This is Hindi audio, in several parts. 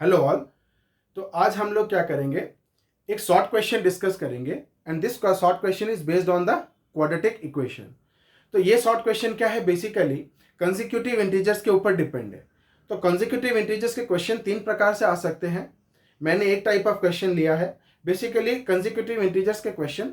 Hello all. तो आज हम लोग क्या करेंगे, एक शॉर्ट क्वेश्चन डिस्कस करेंगे and this short question is based on the quadratic equation. तो ये शॉर्ट क्वेश्चन क्या है, बेसिकली कंसेक्यूटिव इंटीजर्स के ऊपर डिपेंड है। तो कंसेक्यूटिव इंटीजर्स के क्वेश्चन तीन प्रकार से आ सकते हैं। मैंने एक टाइप ऑफ क्वेश्चन लिया है। बेसिकली कंसेक्यूटिव इंटीजर्स के क्वेश्चन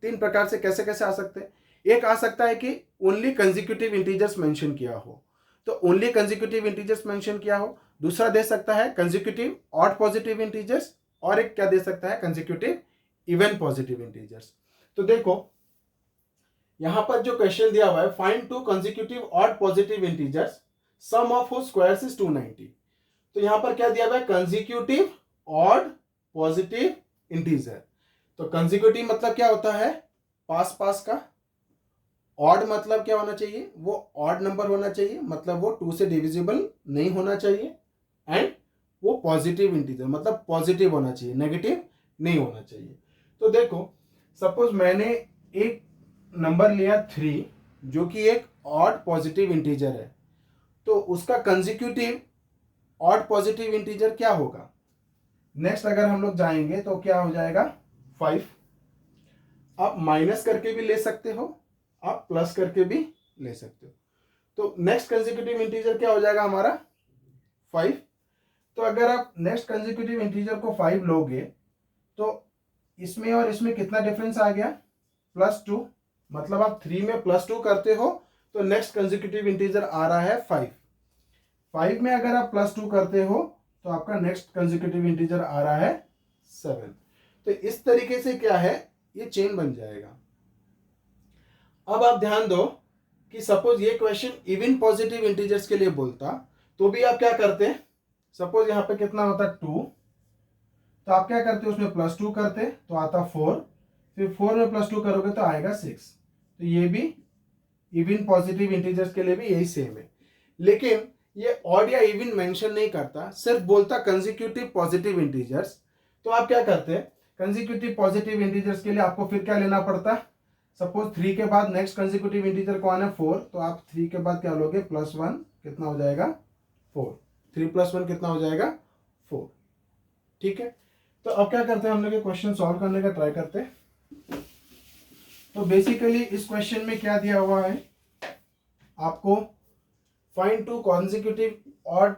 तीन प्रकार से कैसे कैसे आ सकते हैं। एक आ सकता है कि ओनली कंसेक्यूटिव इंटीजर्स मेंशन किया हो, तो ओनली कंसेक्यूटिव इंटीजर्स मेंशन किया हो। दूसरा दे सकता है कंसेक्यूटिव ऑड पॉजिटिव इंटीजर्स, और एक क्या दे सकता है, कंसेक्यूटिव इवन पॉजिटिव इंटीजर्स। तो देखो यहां पर जो क्वेश्चन दिया हुआ है, find two consecutive odd positive integers sum of whose squares is 290। तो यहां पर क्या दिया हुआ है, कंसेक्यूटिव ऑड पॉजिटिव इंटीजर। तो कंसेक्यूटिव मतलब क्या होता है, पास पास का। ऑड मतलब क्या होना चाहिए, वो ऑड नंबर होना चाहिए, मतलब वो 2 से डिविजिबल नहीं होना चाहिए। एंड वो पॉजिटिव इंटीजर मतलब पॉजिटिव होना चाहिए, नेगेटिव नहीं होना चाहिए। तो देखो सपोज मैंने एक नंबर लिया 3 जो कि एक ऑड पॉजिटिव इंटीजर है, तो उसका कंसेक्यूटिव ऑड पॉजिटिव इंटीजर क्या होगा। नेक्स्ट अगर हम लोग जाएंगे तो क्या हो जाएगा 5। आप माइनस करके भी ले सकते हो, आप प्लस करके भी ले सकते हो। तो नेक्स्ट कंसेक्यूटिव इंटीजर क्या हो जाएगा हमारा 5। तो अगर आप नेक्स्ट कंसेक्यूटिव इंटीजर को 5 लोगे तो इसमें और इसमें कितना डिफरेंस आ गया, +2। मतलब आप 3 में +2 करते हो तो नेक्स्ट कंसेक्यूटिव इंटीजर आ रहा है 5। 5 में अगर आप +2 करते हो तो आपका नेक्स्ट कंसेक्यूटिव इंटीजर आ रहा है 7। तो इस तरीके से क्या है, ये चेन बन जाएगा। अब आप ध्यान दो कि सपोज ये क्वेश्चन इवन पॉजिटिव इंटीजर्स के लिए बोलता तो भी आप क्या करते हैं, सपोज यहाँ पे कितना होता 2, तो आप क्या करते उसमें +2 करते तो आता 4, फिर 4 में +2 करोगे तो आएगा 6। तो ये भी इवन पॉजिटिव इंटीजर्स के लिए भी यही सेम है। लेकिन ये ऑड या इवन मेंशन नहीं करता, सिर्फ बोलता कंसेक्यूटिव पॉजिटिव इंटीजर्स। तो आप क्या करते हैं, कंसेक्यूटिव पॉजिटिव इंटीजर्स के लिए आपको फिर क्या लेना पड़ता, सपोज 3 के बाद नेक्स्ट कंसेक्यूटिव इंटीजर कौन है 4, तो आप 3 के बाद क्या लोगे +1, कितना हो जाएगा 4। 3 + 1 कितना हो जाएगा 4। ठीक है। तो अब क्या करते हैं, हम लोग ये क्वेश्चन सॉल्व करने का ट्राई करते हैं। तो बेसिकली इस क्वेश्चन में क्या दिया हुआ है आपको, find two consecutive odd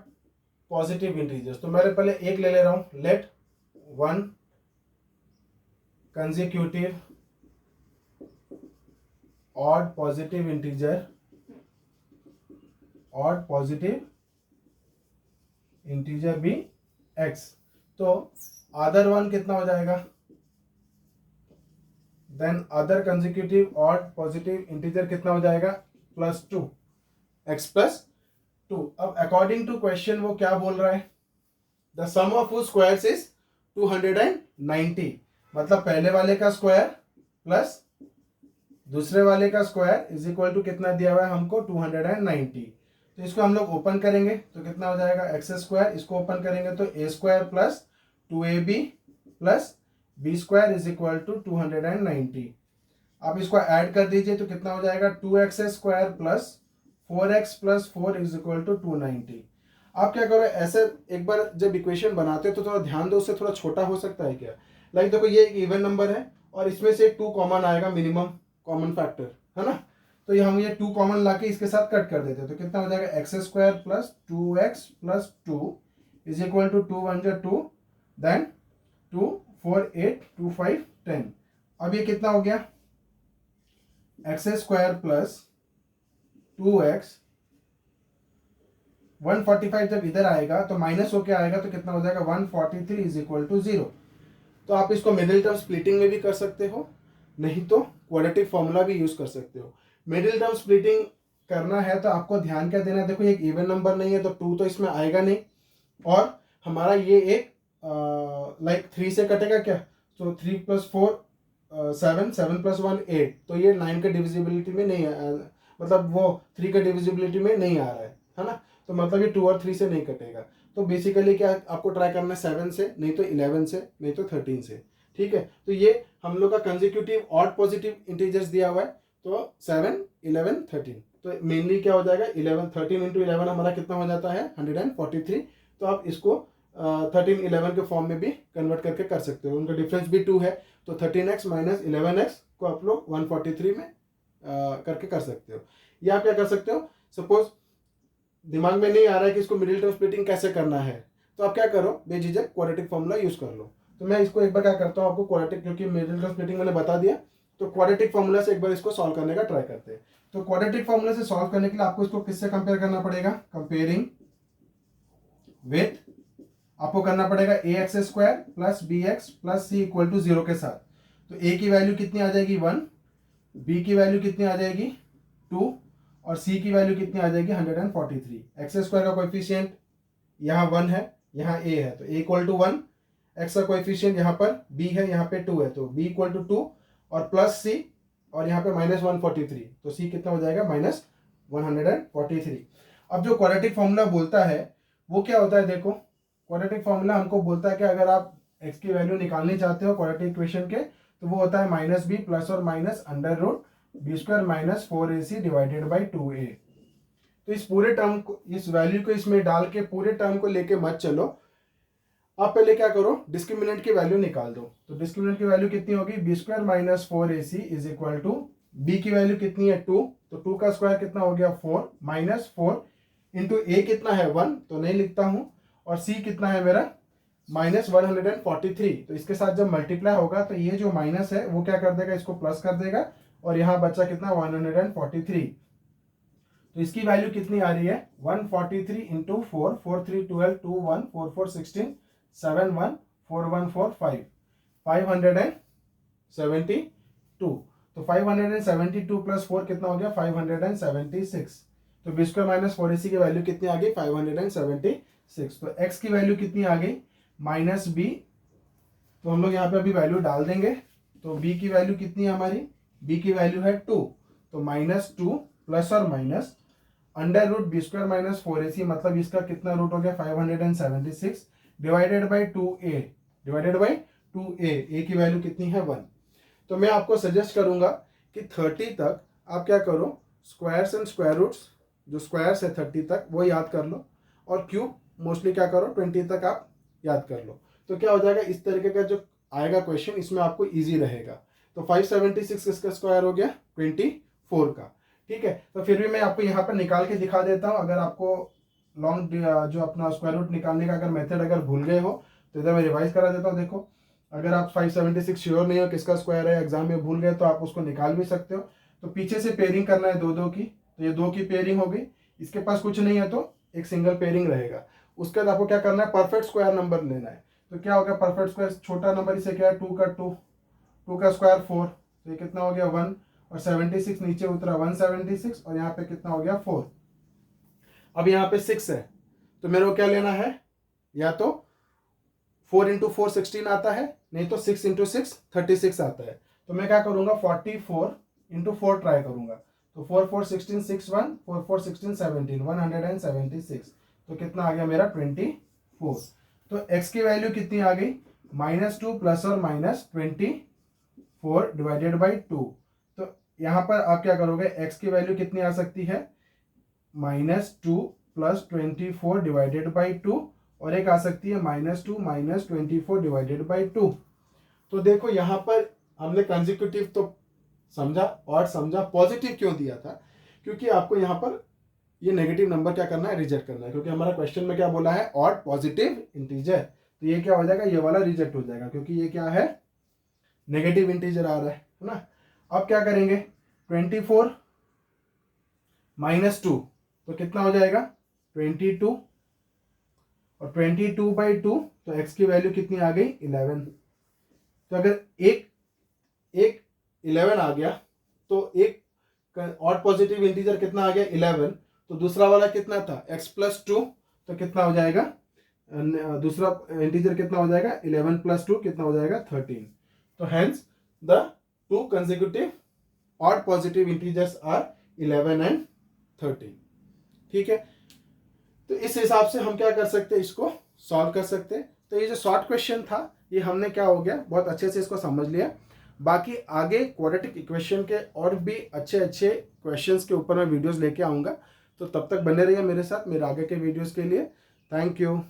positive integers. तो मैं पहले एक ले रहा हूं, let 1 consecutive odd positive integer, odd positive integer भी x। तो अदर वन कितना हो जाएगा, then other consecutive odd positive integer कितना हो जाएगा +2, x +2। अब अकॉर्डिंग टू क्वेश्चन वो क्या बोल रहा है, the sum of whose squares is 290। मतलब पहले वाले का स्क्वायर प्लस दूसरे वाले का स्क्वायर इज इक्वल टू कितना दिया हुआ है हमको 290। तो इसको हम लोग ओपन करेंगे तो कितना हो जाएगा x², इसको ओपन करेंगे तो a² + 2ab + b² is equal to 290। आप इसको ऐड कर दीजिए तो कितना हो जाएगा 2x² + 4x + 4 is equal to 290। आप क्या करो, ऐसे एक बार जब इक्वेशन बनाते हो तो थोड़ा ध्यान दो, उससे थोड़ा छोटा हो सकता है क्या। लाइक देखो ये एक इवन नंबर है और इसमें से 2 कॉमन आएगा, मिनिमम कॉमन फैक्टर है ना। तो ये हम ये 2 कॉमन लाके इसके साथ कट कर देते हैं तो कितना हो जाएगा x² + 2x + 2 is equal to 2 1 जा 2, देन 2 4 8 2 5 10। अब ये कितना हो गया x² + 2x 145 जब इधर आएगा तो माइनस होके आएगा तो कितना हो जाएगा 143 इज इक्वल टू 0। तो आप इसको मिडिल टर्म स्प्लिटिंग में भी कर सकते हो, नहीं तो क्वाड्रेटिक फॉर्मूला भी यूज कर सकते हो। मिडिल टर्म स्प्लिटिंग करना है तो आपको ध्यान क्या देना है, देखो ये एक इवन नंबर नहीं है तो 2 तो इसमें आएगा नहीं, और हमारा ये एक लाइक 3 से कटेगा क्या, तो 3 + 4 7, 7 + 1 8, तो ये 9 के डिविजिबिलिटी में नहीं मतलब वो 3 के डिविजिबिलिटी में नहीं आ रहा है ना। तो मतलब ये 2 और 3 से नहीं कटेगा। तो बेसिकली क्या आपको ट्राई करना है 7 से, नहीं तो 11 से, नहीं तो 13 से। ठीक है। तो ये हम लोग का कंसेक्यूटिव ऑड पॉजिटिव इंटीजर्स दिया हुआ है, तो 7 11 13। तो मेनली क्या हो जाएगा 11 13 × 11 हमारा कितना हो जाता है 143। तो आप इसको 1311 के फॉर्म में भी कन्वर्ट करके कर सकते हो, उनका डिफरेंस भी 2 है, तो 13x माइनस 11x को आप लोग 143 में करके कर सकते हो। या आप क्या कर सकते हो, सपोज दिमाग में नहीं आ रहा है कि इसको मिडिल टर्म स्प्लिटिंग कैसे करना है, तो आप क्या करो, बेझिझक क्वाड्रेटिक फॉर्मूला यूज कर लो। तो मैं इसको एक बार क्या करता हूँ, आपको क्वाड्रेटिक, क्योंकि मिडिल टर्म स्प्लिटिंग मैंने बता दिया, तो क्वाड्रेटिक फॉर्मूला से एक बार इसको सॉल्व करने का ट्राई करते हैं। तो क्वाड्रेटिक फॉर्मूला से सॉल्व करने के लिए आपको इसको किससे कंपेयर करना पड़ेगा, कंपेयरिंग विथ, आपको करना पड़ेगा ax square plus bx plus c equal to 0 के साथ। तो a की वैल्यू कितनी आ जाएगी 1, b की वैल्यू कितनी आ जाएगी 2 और c की वैल्यू कितनी आ जाएगी 143। एक्स स्क्वायर का कोएफिशिएंट यहाँ 1 है, यहाँ a है, तो a इक्वल टू 1, x का कोएफिशिएंट यहाँ पर b है, यहाँ पे 2 है, तो b इक्वल टू 2 और प्लस c और यहाँ पे माइनस 143, तो c कितना हो जाएगा माइनस 143। अब जो क्वाड्रेटिक फॉर्मूला बोलता है वो क्या होता है, देखो क्वाड्रेटिक फॉर्मूला हमको बोलता है कि अगर आप x की वैल्यू निकालनी चाहते हो क्वाड्रेटिक इक्वेशन के, तो वो होता है माइनस बी प्लस और minus under root B square minus 4ac divided by 2a। तो इस पूरे टर्म को, इस वैल्यू को इसमें डाल के पूरे टर्म को लेके मत चलो, आप पहले क्या करो, डिस्क्रिमिनेंट की वैल्यू निकाल दो। तो डिस्क्रिमिनेंट की वैल्यू कितनी होगी, B square minus 4ac is equal to, B की वैल्यू कितनी है 2, तो 2 का स्क्वायर कितना हो गया 4, माइनस 4 इंटू ए कितना है 1, तो नहीं लिखता हूं, और सी कितना है मेरा माइनस 143। तो इसके साथ जब मल्टीप्लाई होगा तो ये जो माइनस है वो क्या कर देगा, इसको प्लस कर देगा, और यहाँ बचा कितना 143। तो इसकी वैल्यू कितनी आ रही है 143 इंटू 4, 4 3 12 2 1 4 4 16 7 1 4 1 4 5 572। तो 572 प्लस 4 कितना हो गया 576। तो बी स्क्वायर माइनस 4ac की वैल्यू कितनी आ गई 576। तो x की वैल्यू कितनी आ गई माइनस बी, तो हम लोग यहाँ पे अभी वैल्यू डाल देंगे। तो b की वैल्यू कितनी है हमारी, b की वैल्यू है 2, तो माइनस 2 प्लस और minus under root B square minus 4ac, मतलब इसका कितना रूट हो गया 576 divided by 2a, divided by 2a, a की वैल्यू कितनी है 1। तो मैं आपको सजेस्ट करूंगा कि 30 तक आप क्या करो, स्क्वायर्स एंड स्क्वायर रूट्स, जो स्क्वायर्स है 30 तक वो याद कर लो, और क्यूब मोस्टली क्या करो 20 तक आप याद कर लो। तो क्या हो जाएगा, इस तरीके का जो आएगा क्वेश्चन, इसमें आपको इजी रहेगा। तो 576 किसका स्क्वायर हो गया 24 का, ठीक है। तो फिर भी मैं आपको यहाँ पर निकाल के दिखा देता हूँ, अगर आपको लॉन्ग जो अपना स्क्वायर रूट निकालने का अगर मेथड अगर भूल गए हो तो इधर मैं रिवाइज करा देता हूँ। देखो अगर आप 576 श्योर नहीं हो किसका स्क्वायर है, एग्जाम में भूल गए, तो आप उसको निकाल भी सकते हो। तो पीछे से पेयरिंग करना है 2 2 की, तो ये 2 की पेयरिंग हो गई, इसके पास कुछ नहीं है तो एक सिंगल पेयरिंग रहेगा। उसके बाद आपको क्या करना है, परफेक्ट स्क्वायर नंबर लेना है। तो क्या होगा परफेक्ट स्क्वायर, छोटा नंबर इसे क्या है 2 का 2 का स्क्वायर 4, तो ये कितना हो गया 1, और 76 नीचे उतरा 176, और यहाँ पे कितना हो गया 4। अब यहाँ पे 6 है, तो मेरे को क्या लेना है, या तो 4 इंटू 4 16 आता है, नहीं तो 6 इंटू 6 36 आता है। तो मैं क्या करूंगा 44 इंटू 4 ट्राई करूंगा। तो 4 4 16 6 1 4 4 16 17 176, तो कितना आ गया मेरा 24। तो x की वैल्यू कितनी आ गई -2 प्लस और माइनस 24 डिवाइडेड बाई 2। तो यहाँ पर आप क्या करोगे, x की वैल्यू कितनी आ सकती है -2 प्लस 24 डिवाइडेड बाई 2, और एक आ सकती है -2 माइनस 24 डिवाइडेड बाई 2। तो देखो यहाँ पर हमने कंसेक्यूटिव तो समझा, और समझा पॉजिटिव क्यों दिया था, क्योंकि आपको यहाँ पर ये नेगेटिव नंबर क्या करना है, रिजेक्ट करना है। क्योंकि हमारा क्वेश्चन में क्या बोला है, ऑड पॉजिटिव इंटीजर, तो ये क्या हो जाएगा, ये वाला रिजेक्ट हो जाएगा, क्योंकि ये क्या है नेगेटिव इंटीजर आ रहा है ना। अब क्या करेंगे 24 माइनस 2, तो कितना हो जाएगा 22, और 22 बाई 2, तो x की वैल्यू कितनी आ गई 11। तो अगर एक 11 आ गया, तो एक ऑड पॉजिटिव इंटीजर कितना आ गया 11, तो दूसरा वाला कितना था x प्लस 2, तो कितना हो जाएगा, दूसरा इंटीजर कितना हो जाएगा 11 प्लस 2 कितना हो जाएगा 13। तो hence the 2 consecutive odd positive integers are 11 and 13, ठीक है। तो इस हिसाब से हम क्या कर सकते हैं, इसको सॉल्व कर सकते हैं। तो ये जो शॉर्ट क्वेश्चन था, ये हमने क्या हो गया बहुत अच्छे से इसको समझ लिया। बाकी आगे क्वाड्रेटिक इक्वेशन के और भी अच्छे अच्छे क्वेश्चंस के ऊपर मैं वीडियोस लेके आऊँगा। तो तब तक बने रहिए मेरे साथ मेरे आगे के वीडियोस के लिए। Thank you.